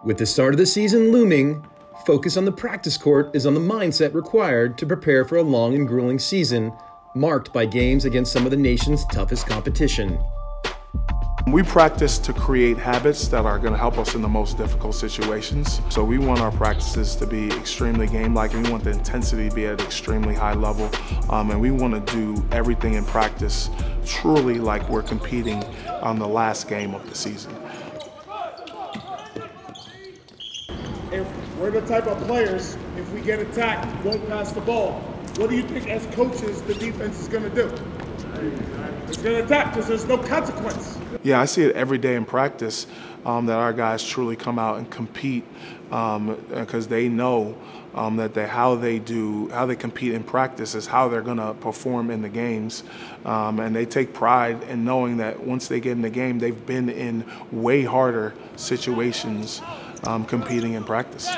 With the start of the season looming, focus on the practice court is on the mindset required to prepare for a long and grueling season, marked by games against some of the nation's toughest competition. We practice to create habits that are going to help us in the most difficult situations. So we want our practices to be extremely game-like. We want the intensity to be at an extremely high level. And we want to do everything in practice truly like we're competing on the last game of the season. If we're the type of players, if we get attacked, won't pass the ball, what do you think as coaches the defense is going to do? It's going to attack because there's no consequence. Yeah, I see it every day in practice that our guys truly come out and compete because they know that how they compete in practice is how they're going to perform in the games. And they take pride in knowing that once they get in the game, they've been in way harder situations competing in practice.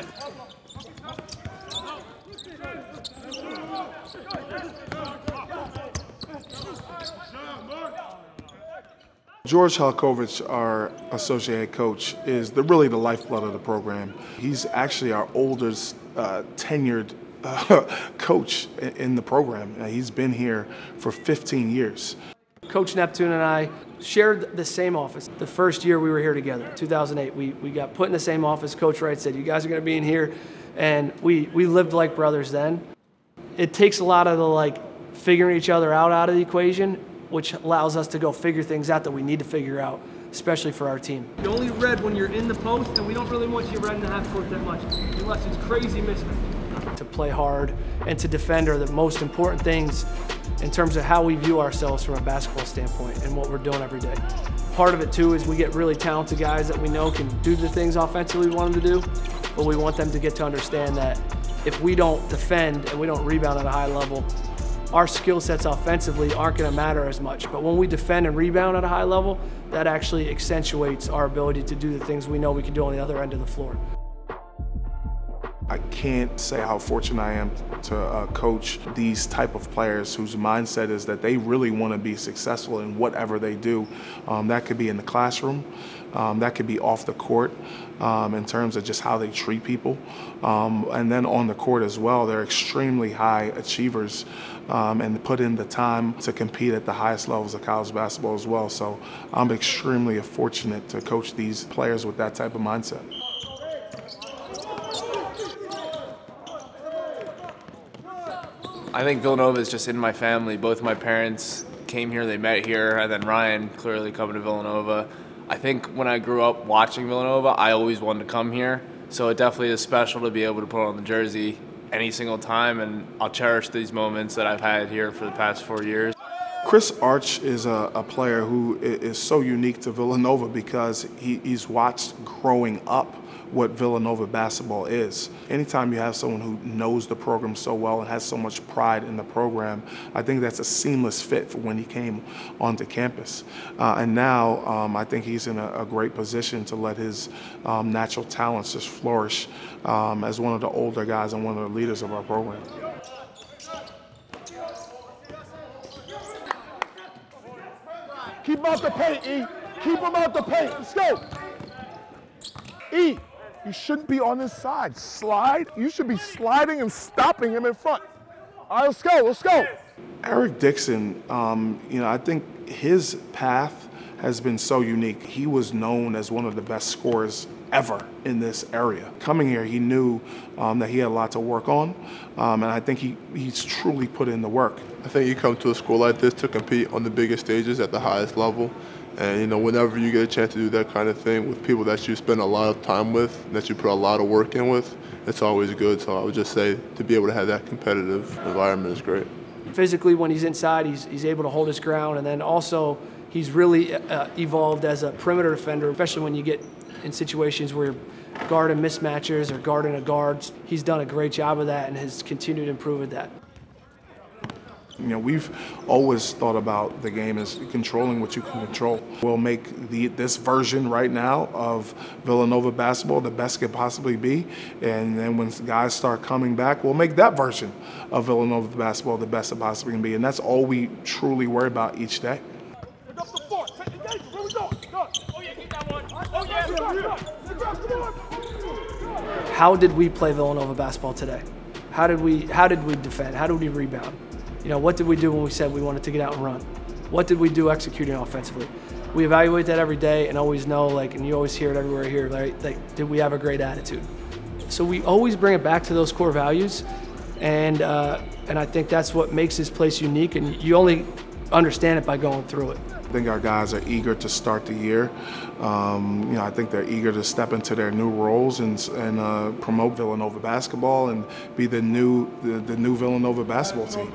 George Halkovich, our associate head coach, is really the lifeblood of the program. He's actually our oldest tenured coach in the program. He's been here for 15 years. Coach Neptune and I shared the same office. The first year we were here together, 2008, we got put in the same office. Coach Wright said, you guys are going to be in here. And we lived like brothers then. It takes a lot of the figuring each other out of the equation, which allows us to go figure things out that we need to figure out, especially for our team. You only read when you're in the post, and we don't really want you read in the half court that much, unless it's crazy mismatch. To play hard and to defend are the most important things in terms of how we view ourselves from a basketball standpoint and what we're doing every day. Part of it too is we get really talented guys that we know can do the things offensively we want them to do, but we want them to get to understand that if we don't defend and we don't rebound at a high level, our skill sets offensively aren't going to matter as much. But when we defend and rebound at a high level, that actually accentuates our ability to do the things we know we can do on the other end of the floor. I can't say how fortunate I am to coach these type of players whose mindset is that they really want to be successful in whatever they do. That could be in the classroom, that could be off the court in terms of just how they treat people. And then on the court as well, they're extremely high achievers and put in the time to compete at the highest levels of college basketball as well. So I'm extremely fortunate to coach these players with that type of mindset. I think Villanova is just in my family. Both my parents came here, they met here, and then Ryan clearly coming to Villanova. I think when I grew up watching Villanova, I always wanted to come here. So it definitely is special to be able to put on the jersey any single time, and I'll cherish these moments that I've had here for the past 4 years. Chris Arch is a player who is so unique to Villanova because he's watched growing up what Villanova basketball is. Anytime you have someone who knows the program so well and has so much pride in the program, I think that's a seamless fit for when he came onto campus. And now I think he's in a great position to let his natural talents just flourish as one of the older guys and one of the leaders of our program. Keep him out the paint, E. Keep him out the paint. Let's go. E, you shouldn't be on his side. Slide. You should be sliding and stopping him in front. All right, let's go. Let's go. Eric Dixon, I think his path has been so unique. He was known as one of the best scorers ever in this area. Coming here, he knew that he had a lot to work on, and I think he's truly put in the work. I think you come to a school like this to compete on the biggest stages at the highest level, and whenever you get a chance to do that kind of thing with people that you spend a lot of time with, that you put a lot of work in with, it's always good. So I would just say to be able to have that competitive environment is great. Physically, when he's inside, he's able to hold his ground, and then also he's really evolved as a perimeter defender, especially when you get in situations where you're guarding mismatchers or guarding a guard. He's done a great job of that and has continued to improve at that. We've always thought about the game as controlling what you can control. We'll make this version right now of Villanova basketball the best it could possibly be, and then when guys start coming back, we'll make that version of Villanova basketball the best it possibly can be, and that's all we truly worry about each day. Oh, yeah, keep that one. Oh, yeah, come on. how did we play Villanova basketball today? How did we defend? How did we rebound? You know, what did we do when we said we wanted to get out and run? What did we do executing offensively? We evaluate that every day and always know, like, and you always hear it everywhere here, like, did we have a great attitude? So we always bring it back to those core values, and I think that's what makes this place unique, and you only understand it by going through it. I think our guys are eager to start the year. You know, I think they're eager to step into their new roles and promote Villanova basketball and be the new Villanova basketball team.